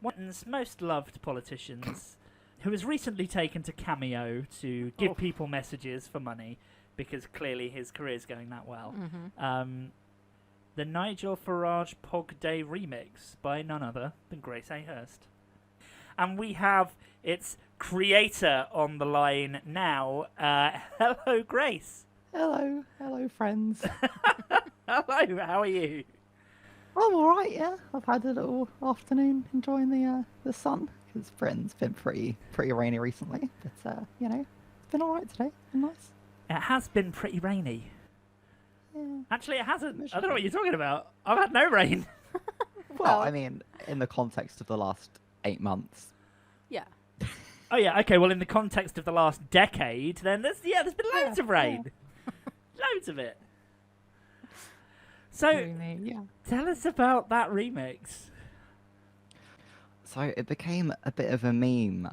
Britain's most loved politicians, who has recently taken to Cameo to give people messages for money, because clearly his career's going that well. The Nigel Farage Pog Day remix by none other than Grace Hayhurst. And we have its creator on the line now. Hello, Grace. Hello friends. Hello, how are you? I'm all right, yeah. I've had a little afternoon enjoying the sun because Britain's been pretty rainy recently. But it's been all right today. Been nice. It has been pretty rainy. Yeah. Actually, it hasn't. I don't know what you're talking about. I've had no rain. Well, I mean, in the context of the last 8 months. Yeah. Oh yeah, okay. Well, in the context of the last decade, then there's been loads of rain, loads of it. So, tell us about that remix. So it became a bit of a meme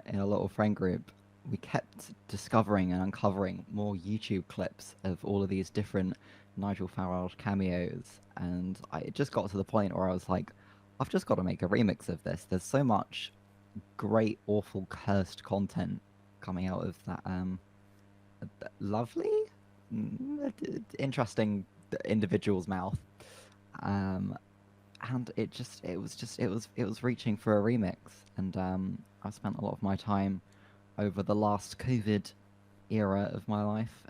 in a little friend group. We kept discovering and uncovering more YouTube clips of all of these different Nigel Farage cameos, and it just got to the point where I was like, I've just got to make a remix of this. There's so much great, awful, cursed content coming out of that lovely, interesting individual's mouth, and it was reaching for a remix, and I spent a lot of my time over the last COVID era of my life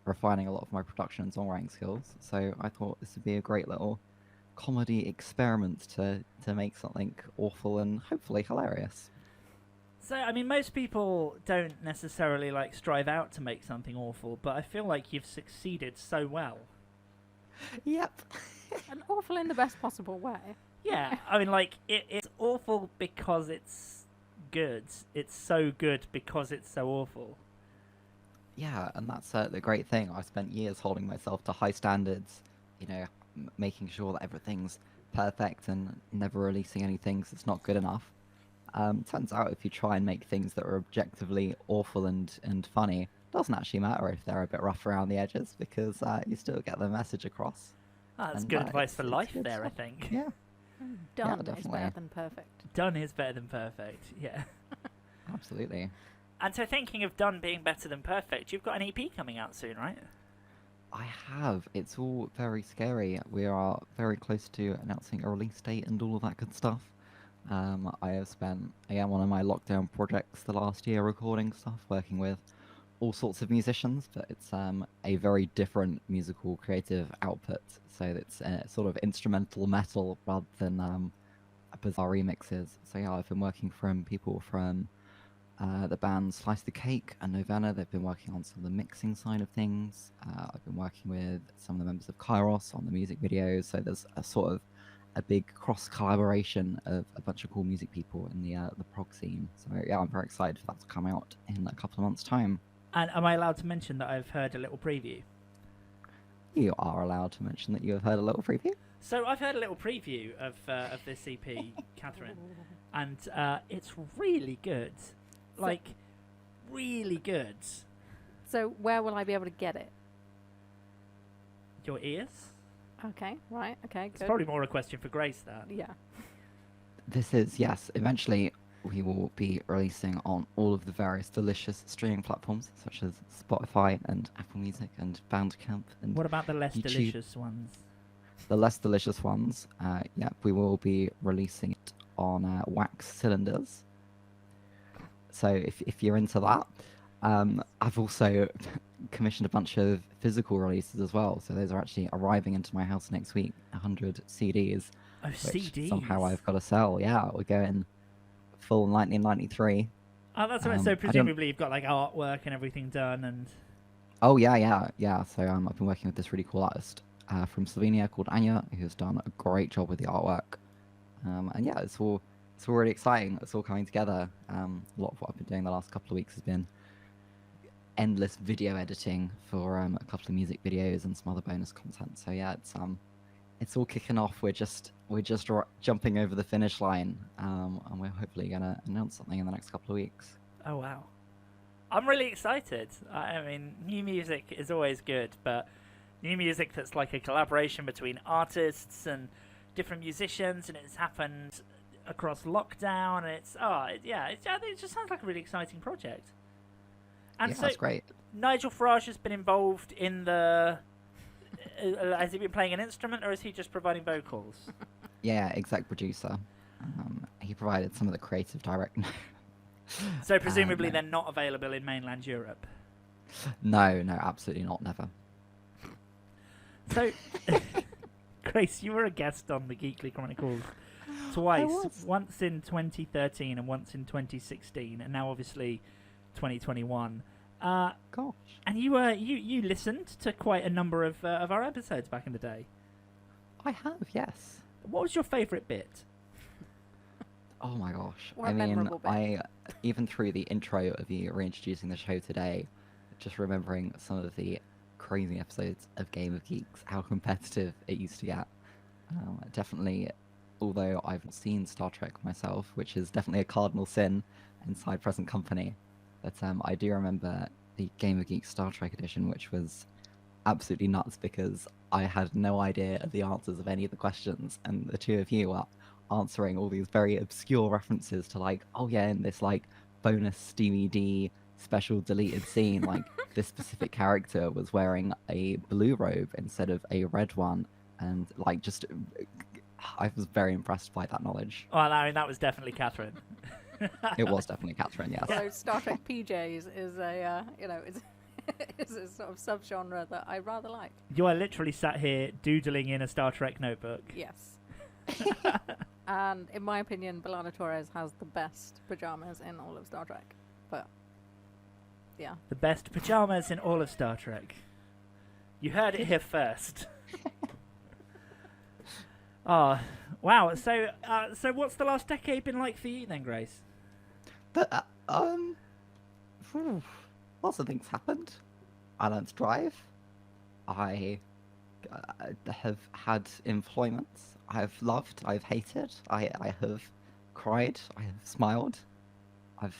refining a lot of my production and songwriting skills. So I thought this would be a great little comedy experiment to make something awful and hopefully hilarious. So, I mean, most people don't necessarily strive out to make something awful, but I feel like you've succeeded so well. Yep. And awful in the best possible way. Yeah, I mean, it's awful because it's good. It's so good because it's so awful. Yeah, and that's the great thing. I spent years holding myself to high standards, making sure that everything's perfect and never releasing anything that's not good enough. Turns out if you try and make things that are objectively awful and funny, it doesn't actually matter if they're a bit rough around the edges, because you still get the message across. That's good advice for life there, I think. Yeah. Done is definitely. better than perfect. Done is better than perfect, yeah. Absolutely. And so, thinking of done being better than perfect, you've got an EP coming out soon, right? I have. It's all very scary. We are very close to announcing a release date and all of that good stuff. I have spent, again, one of my lockdown projects the last year recording stuff, working with all sorts of musicians, but it's a very different musical creative output. So it's sort of instrumental metal rather than bizarre remixes. So yeah, I've been working from people from the band Slice the Cake and Novena. They've been working on some of the mixing side of things. I've been working with some of the members of Kairos on the music videos. So there's a sort of a big cross collaboration of a bunch of cool music people in the prog scene. So yeah, I'm very excited for that to come out in a couple of months' time. And am I allowed to mention that I've heard a little preview? You are allowed to mention that you have heard a little preview. So I've heard a little preview of this EP, Catherine, and it's really good. Really good. So where will I be able to get it? Your ears? Okay, right, okay, good. It's probably more a question for Grace, that. Yeah. This is, yes, eventually we will be releasing on all of the various delicious streaming platforms, such as Spotify and Apple Music and Bandcamp. And what about the less YouTube. Delicious ones? The less delicious ones, we will be releasing it on wax cylinders. So if you're into that, I've also commissioned a bunch of physical releases as well. So those are actually arriving into my house next week. 100 CDs. Oh, which CDs. somehow I've got to sell. Yeah, we're going full 1993. Oh, that's right. So presumably you've got artwork and everything done, and. Oh yeah. So I've been working with this really cool artist from Slovenia called Anya, who's done a great job with the artwork. And yeah, it's all really exciting. It's all coming together. A lot of what I've been doing the last couple of weeks has been endless video editing for a couple of music videos and some other bonus content. So yeah, it's all kicking off. We're just jumping over the finish line, and we're hopefully gonna announce something in the next couple of weeks. Oh wow, I'm really excited. I mean, new music is always good, but new music that's like a collaboration between artists and different musicians, and it's happened across lockdown, and it's I think it just sounds like a really exciting project. And Yeah, so that's great. Nigel Farage has been involved in the. Has he been playing an instrument, or is he just providing vocals? Yeah, exec producer. He provided some of the creative direction. So presumably No. they're not available in mainland Europe. No, absolutely not, never. So, Grace, you were a guest on the Geekly Chronicles twice. was. Once in 2013 and once in 2016, and now obviously 2021. Gosh. And you listened to quite a number of our episodes back in the day. I have, yes. What was your favourite bit? Oh my gosh. Or a I mean, memorable bit. even through the intro of you reintroducing the show today, just remembering some of the crazy episodes of Game of Geeks, how competitive it used to get. Definitely, although I haven't seen Star Trek myself, which is definitely a cardinal sin inside present company, but I do remember the Game of Geeks Star Trek edition, which was absolutely nuts because I had no idea of the answers of any of the questions, and the two of you were answering all these very obscure references to, like, oh yeah, in this like bonus DVD special deleted scene, like this specific character was wearing a blue robe instead of a red one, and like just I was very impressed by that knowledge. Well, I mean, that was definitely Catherine. It was definitely Catherine, yes. So Star Trek PJs is a is a sort of subgenre that I rather like. You are literally sat here doodling in a Star Trek notebook. Yes. And in my opinion, Belana Torres has the best pajamas in all of Star Trek. But yeah. The best pajamas in all of Star Trek. You heard it here first. Oh, wow. So what's the last decade been like for you then, Grace? But lots of things happened. I learned to drive. I have had employments. I've loved. I've hated. I have cried. I have smiled. I've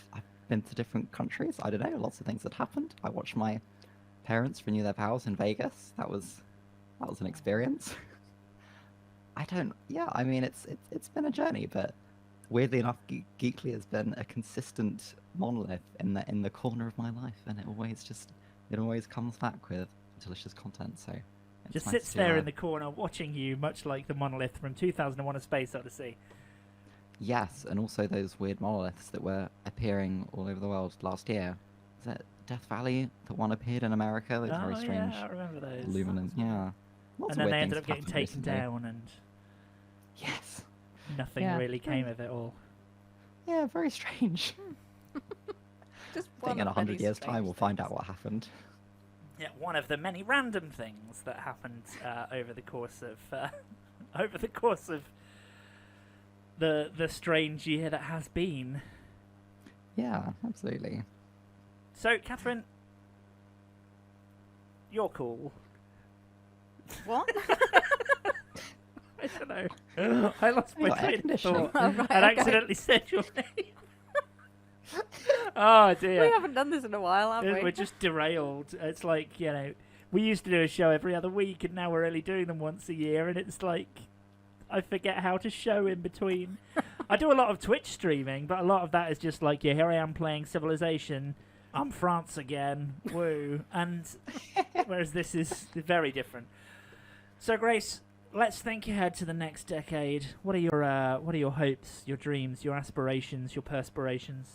been to different countries. I don't know. Lots of things had happened. I watched my parents renew their vows in Vegas. That was an experience. Yeah, I mean, it's been a journey, but weirdly enough, Geekly has been a consistent monolith in the corner of my life, and it always comes back with delicious content. So it's Just nice sits to, there in the corner watching you, much like the monolith from 2001: A Space Odyssey. Yes, and also those weird monoliths that were appearing all over the world last year. Is that Death Valley? The one appeared in America. Those very strange, Yeah, I remember those. luminous. Yeah. Lots And of then weird they ended things up getting happened taken recently. down, and Yes. nothing Yeah. really came of it all. Yeah, very strange. Just I think in 100 years' time we'll find out what happened. Yeah, one of the many random things that happened over the course of the strange year that has been. Yeah, absolutely. So, Catherine, you're cool. What? I don't know. I lost my got air train of conditioning. thought. Oh, right, and okay. accidentally said your name. Oh We dear. haven't done this in a while, have we? We're just derailed. It's like, we used to do a show every other week, and now we're only doing them once a year, and it's like, I forget how to show in between. I do a lot of Twitch streaming, but a lot of that is just like, here I am playing Civilization. I'm France again. Woo. And whereas this is very different. So, Grace, let's think ahead to the next decade. What are your hopes, your dreams, your aspirations, your perspirations?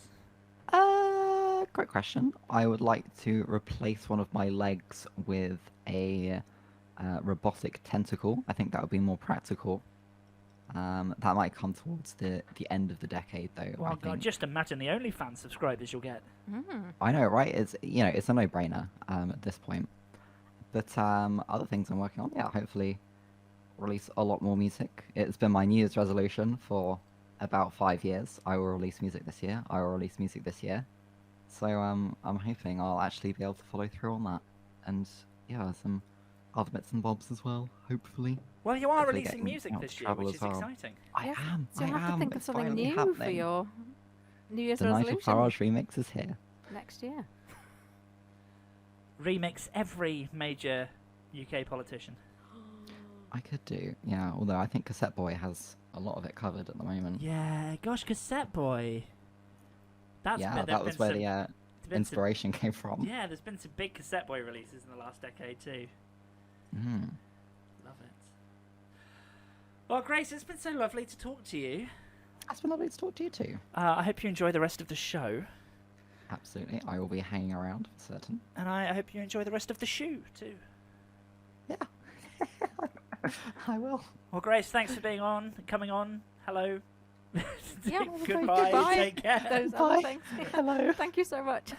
Great question. I would like to replace one of my legs with a robotic tentacle. I think that would be more practical. That might come towards the end of the decade, though. Well, I God, think. just imagine the OnlyFans subscribers you'll get. I know, right? It's a no-brainer at this point. But other things I'm working on, yeah, hopefully release a lot more music. It's been my New Year's resolution for about 5 years. I will release music this year. I will release music this year. So I'm hoping I'll actually be able to follow through on that. And yeah, some other bits and bobs as well, hopefully. Well, you are Hopefully releasing getting music out this to year, travel which as is well. exciting. I am. So you have to think of It's something finally new for happening. your New Year's The Nigel resolution Farage remix is here. next year. Remix every major UK politician. I could do, yeah. Although I think Cassette Boy has a lot of it covered at the moment. Yeah, gosh, Cassette Boy. That was where the inspiration came from. Yeah, there's been some big Cassette Boy releases in the last decade too. Mm. Love it. Well, Grace, it's been so lovely to talk to you. It's been lovely to talk to you too. I hope you enjoy the rest of the show. Absolutely. I will be hanging around for certain. And I hope you enjoy the rest of the shoe too. Yeah. I will. Well, Grace, thanks for coming on. Hello. Yeah, Goodbye. goodbye. Take care. Those Bye. other things. Hello. Thank you so much.